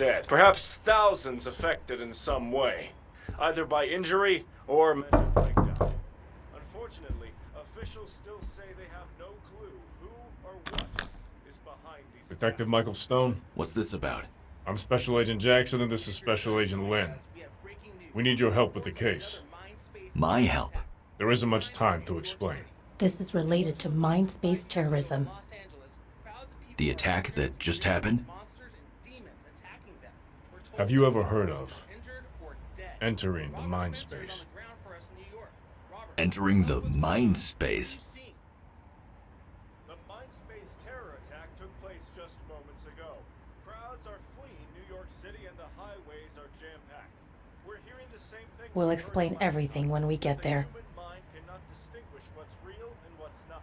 dead, perhaps thousands affected in some way, either by injury or mental breakdown. Unfortunately, officials still say they have no clue who or what is behind these Detective attacks. Michael Stone. What's this about? I'm Special Agent Jackson, and this is Special Agent Lynn. We need your help with the case. My help? There isn't much time to explain. This is related to mind-space terrorism. The attack that just happened? Have you ever heard of entering the mind space? Entering the mind space? The Mindspace terror attack took place just moments ago. Crowds are fleeing New York City and the highways are jam-packed. We're hearing the same thing. We'll explain everything when we get there. The human mind cannot distinguish what's real and what's not.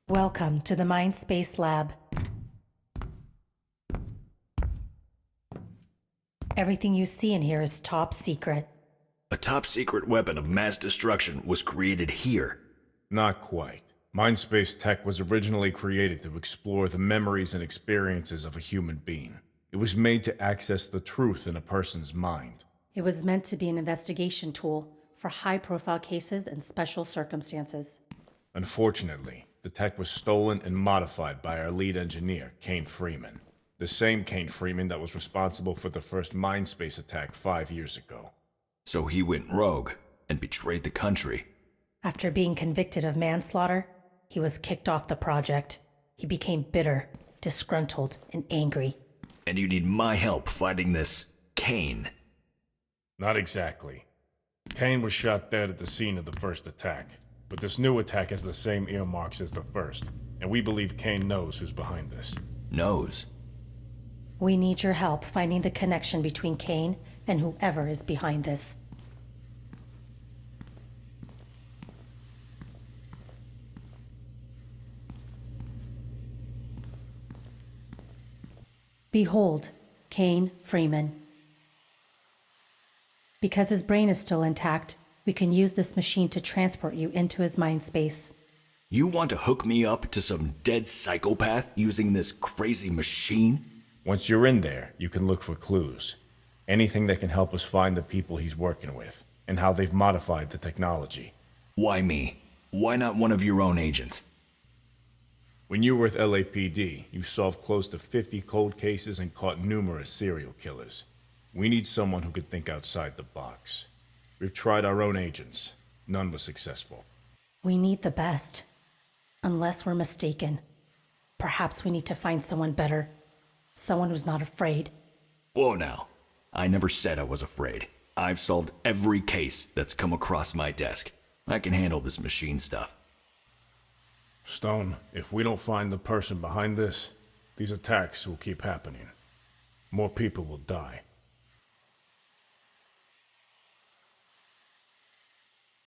Welcome to the Mindspace Lab. Everything you see in here is top secret. A top secret weapon of mass destruction was created here. Not quite. Mindspace tech was originally created to explore the memories and experiences of a human being. It was made to access the truth in a person's mind. It was meant to be an investigation tool for high-profile cases and special circumstances. Unfortunately, the tech was stolen and modified by our lead engineer, Kane Freeman. The same Kane Freeman that was responsible for the first Mindspace attack 5 years ago. So he went rogue and betrayed the country. After being convicted of manslaughter, he was kicked off the project. He became bitter, disgruntled, and angry. And you need my help fighting this Kane. Not exactly. Kane was shot dead at the scene of the first attack. But this new attack has the same earmarks as the first, and we believe Kane knows who's behind this. Knows? We need your help finding the connection between Kane and whoever is behind this. Behold, Kane Freeman. Because his brain is still intact, we can use this machine to transport you into his mind space. You want to hook me up to some dead psychopath using this crazy machine? Once you're in there, you can look for clues. Anything that can help us find the people he's working with, and how they've modified the technology. Why me? Why not one of your own agents? When you were with LAPD, you solved close to 50 cold cases and caught numerous serial killers. We need someone who could think outside the box. We've tried our own agents. None was successful. We need the best. Unless we're mistaken. Perhaps we need to find someone better. Someone who's not afraid. Whoa now. I never said I was afraid. I've solved every case that's come across my desk. I can handle this machine stuff. Stone, if we don't find the person behind this, these attacks will keep happening. More people will die.